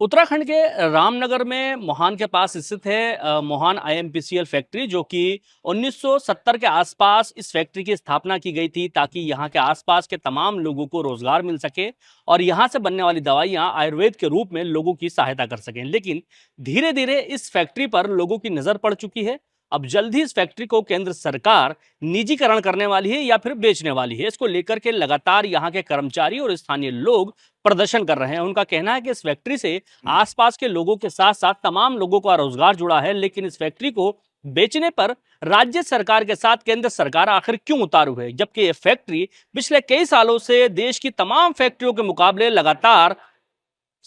उत्तराखंड के रामनगर में मोहान के पास स्थित है मोहान आईएमपीसीएल फैक्ट्री, जो कि 1970 के आसपास इस फैक्ट्री की स्थापना की गई थी ताकि यहाँ के आसपास के तमाम लोगों को रोजगार मिल सके और यहाँ से बनने वाली दवाइयाँ आयुर्वेद के रूप में लोगों की सहायता कर सकें। लेकिन धीरे धीरे इस फैक्ट्री पर लोगों की नजर पड़ चुकी है। अब जल्द ही इस फैक्ट्री को केंद्र सरकार निजीकरण करने वाली है या फिर बेचने वाली है। इसको लेकर के लगातार यहाँ के कर्मचारी और स्थानीय लोग प्रदर्शन कर रहे हैं। उनका कहना है कि इस फैक्ट्री से आसपास के लोगों के साथ साथ तमाम लोगों का रोजगार जुड़ा है, लेकिन इस फैक्ट्री को बेचने पर राज्य सरकार के साथ केंद्र सरकार आखिर क्यों उतारू है, जबकि यह फैक्ट्री पिछले कई सालों से देश की तमाम फैक्ट्रियों के मुकाबले लगातार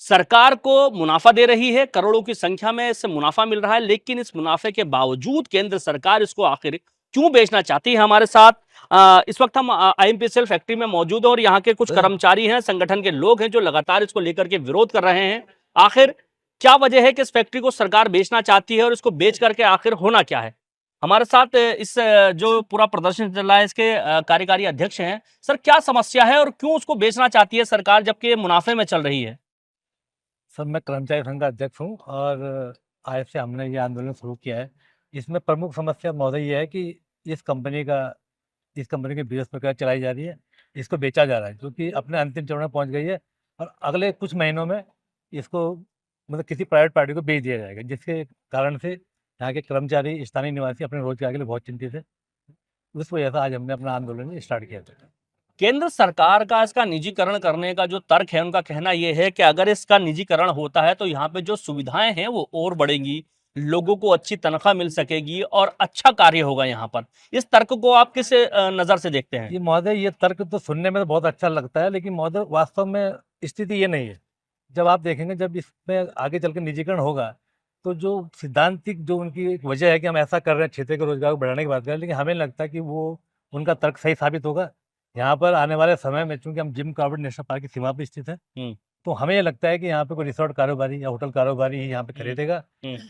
सरकार को मुनाफा दे रही है। करोड़ों की संख्या में इससे मुनाफा मिल रहा है, लेकिन इस मुनाफे के बावजूद केंद्र सरकार इसको आखिर क्यों बेचना चाहती है। हमारे साथ इस वक्त हम आईएमपीसीएल फैक्ट्री में मौजूद हैं और यहाँ के कुछ कर्मचारी हैं, संगठन के लोग हैं जो लगातार इसको लेकर के विरोध कर रहे हैं। आखिर क्या वजह है कि इस फैक्ट्री को सरकार बेचना चाहती है और इसको बेच करके आखिर होना क्या है। हमारे साथ इस जो पूरा प्रदर्शन चल रहा है इसके कार्यकारी अध्यक्ष हैं। सर, क्या समस्या है और क्यों उसको बेचना चाहती है सरकार, जबकि ये मुनाफे में चल रही है। सर, मैं कर्मचारी संघ का अध्यक्ष हूँ और आज से हमने ये आंदोलन शुरू किया है। इसमें प्रमुख समस्या महोदय ये है कि इस कंपनी की बृहस्पति प्रक्रिया चलाई जा रही है, इसको बेचा जा रहा है, जो कि अपने अंतिम चरण में पहुँच गई है और अगले कुछ महीनों में इसको मतलब किसी प्राइवेट पार्टी को बेच दिया जाएगा, जिसके कारण से यहाँ के कर्मचारी, स्थानीय निवासी अपने रोजगार के लिए बहुत चिंतित है। उस वजह से आज हमने अपना आंदोलन स्टार्ट किया था। केंद्र सरकार का इसका निजीकरण करने का जो तर्क है, उनका कहना यह है कि अगर इसका निजीकरण होता है तो यहाँ पे जो सुविधाएं हैं वो और बढ़ेंगी, लोगों को अच्छी तनख्वाह मिल सकेगी और अच्छा कार्य होगा यहाँ पर। इस तर्क को आप किस नजर से देखते हैं। ये महोदय, ये तर्क तो सुनने में तो बहुत अच्छा लगता है, लेकिन महोदय वास्तव में स्थिति ये नहीं है। जब आप देखेंगे, जब इसमें आगे चल के निजीकरण होगा, तो जो सिद्धांतिक जो उनकी एक वजह है कि हम ऐसा कर रहे हैं क्षेत्र के रोजगार को बढ़ाने की बात कर रहे हैं, लेकिन हमें लगता है कि वो उनका तर्क सही साबित होगा। यहाँ पर आने वाले समय में, चूंकि हम जिम कॉर्बेट नेशनल पार्क की सीमा पर स्थित है, तो हमें ये लगता है कि यहाँ पे कोई रिसोर्ट कारोबारी या होटल कारोबारी ही यहाँ पे खरीदेगा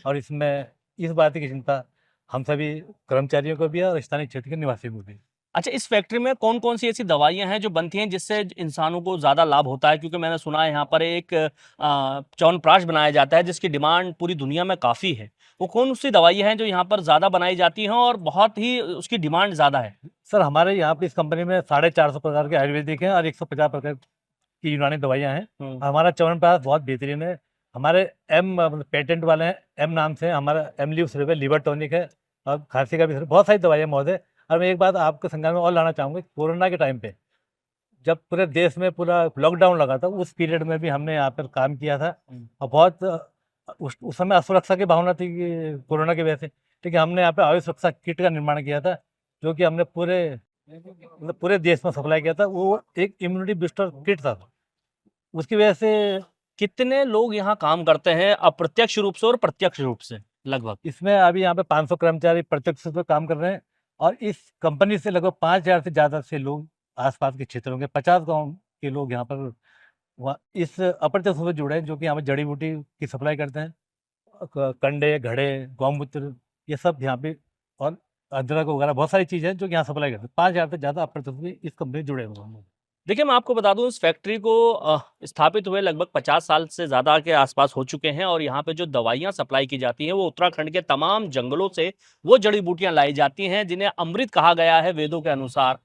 और इसमें इस बात की चिंता हम सभी कर्मचारियों को भी है और स्थानीय क्षेत्र के निवासियों को भी। अच्छा, इस फैक्ट्री में कौन कौन सी ऐसी दवाइयां हैं जो बनती हैं जिससे इंसानों को ज्यादा लाभ होता है, क्योंकि मैंने सुना है यहाँ पर एक च्यवनप्राश बनाया जाता है जिसकी डिमांड पूरी दुनिया में काफी है। वो कौन सी दवाइयां हैं जो यहाँ पर ज्यादा बनाई जाती हैं और बहुत ही उसकी डिमांड ज्यादा है। सर, हमारे यहाँ पे इस कंपनी में 450 प्रकार के आयुर्वेदिक हैं और 150 प्रकार की यूनानी दवाइयाँ हैं। हमारा च्यवनप्राश बहुत बेहतरीन है। हमारे पेटेंट वाले हैं, एम नाम से। हमारा एम लीव सिर्फ है, लीवर टॉनिक है और खांसी का भी सिर्फ। बहुत सारी दवाइयाँ महोदय। और मैं एक बात आपके संज्ञान में और लाना चाहूँगा, कोरोना के टाइम पे जब पूरे देश में पूरा लॉकडाउन लगा था, उस पीरियड में भी हमने यहाँ पर काम किया था और बहुत उस समय असुरक्षा की भावना थी कि कोरोना की वजह से, लेकिन हमने यहाँ पे आयुष सुरक्षा किट का निर्माण किया था, जो कि हमने पूरे देश में सप्लाई किया था। वो एक इम्यूनिटी बूस्टर किट था। उसकी वजह से कितने लोग यहाँ काम करते हैं अप्रत्यक्ष रूप से और प्रत्यक्ष रूप से लगभग। इसमें अभी यहाँ पे 500 कर्मचारी प्रत्यक्ष रूप से काम कर रहे हैं और इस कंपनी से लगभग 5000 से ज़्यादा से लोग आसपास के क्षेत्रों के 50 गांव के लोग यहाँ पर इस अप्रत्यक्ष रूप से जुड़े हैं, जो कि यहाँ पे जड़ी बूटी की सप्लाई करते हैं। कंडे, घड़े, गौमूत्र, ये सब यहाँ पे, और अदरक वगैरह बहुत सारी चीज़ें हैं जो कि यहाँ सप्लाई करते हैं। 5000 से ज़्यादा अप्रत्यक्ष रूप से इस कंपनी से जुड़े हुए हैं। देखिए, मैं आपको बता दूं, इस फैक्ट्री को स्थापित हुए लगभग 50 साल से ज़्यादा के आसपास हो चुके हैं और यहाँ पे जो दवाइयाँ सप्लाई की जाती हैं वो उत्तराखंड के तमाम जंगलों से वो जड़ी बूटियाँ लाई जाती हैं जिन्हें अमृत कहा गया है वेदों के अनुसार।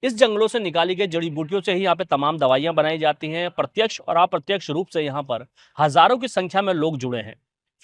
इस जंगलों से निकाली गई जड़ी बूटियों से ही यहाँ पे तमाम दवाइयाँ बनाई जाती हैं। प्रत्यक्ष और अप्रत्यक्ष रूप से यहाँ पर हजारों की संख्या में लोग जुड़े हैं।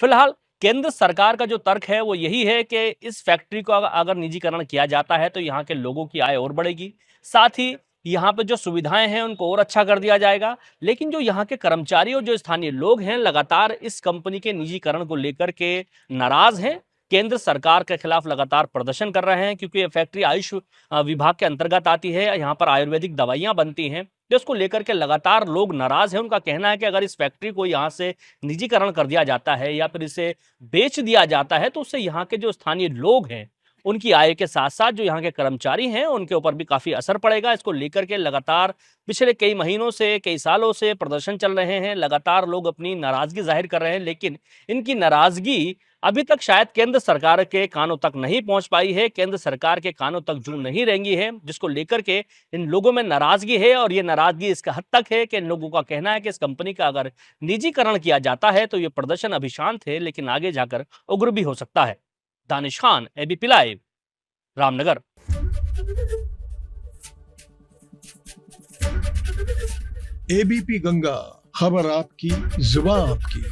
फिलहाल केंद्र सरकार का जो तर्क है वो यही है कि इस फैक्ट्री को अगर निजीकरण किया जाता है तो यहाँ के लोगों की आय और बढ़ेगी, साथ ही यहाँ पे जो सुविधाएं हैं उनको और अच्छा कर दिया जाएगा। लेकिन जो यहाँ के कर्मचारी और जो स्थानीय लोग हैं लगातार इस कंपनी के निजीकरण को लेकर के नाराज हैं, केंद्र सरकार के खिलाफ लगातार प्रदर्शन कर रहे हैं, क्योंकि ये फैक्ट्री आयुष विभाग के अंतर्गत आती है। यहाँ पर आयुर्वेदिक दवाइयाँ बनती हैं, तो इसको लेकर के लगातार लोग नाराज हैं। उनका कहना है कि अगर इस फैक्ट्री को यहाँ से निजीकरण कर दिया जाता है या फिर इसे बेच दिया जाता है तो उससे यहाँ के जो स्थानीय लोग हैं उनकी आय के साथ साथ जो यहाँ के कर्मचारी हैं उनके ऊपर भी काफी असर पड़ेगा। इसको लेकर के लगातार पिछले कई महीनों से, कई सालों से प्रदर्शन चल रहे हैं, लगातार लोग अपनी नाराजगी जाहिर कर रहे हैं, लेकिन इनकी नाराजगी अभी तक शायद केंद्र सरकार के कानों तक नहीं पहुंच पाई है, केंद्र सरकार के कानों तक जू नहीं रेंगी है, जिसको लेकर के इन लोगों में नाराजगी है। और ये नाराजगी इस हद तक है कि इन लोगों का कहना है कि इस कंपनी का अगर निजीकरण किया जाता है तो ये प्रदर्शन अभी शांत है, लेकिन आगे जाकर उग्र भी हो सकता है। Danish Khan, ABP live, Ramnagar. ABP Ganga, खबर आपकी, जुबान आपकी।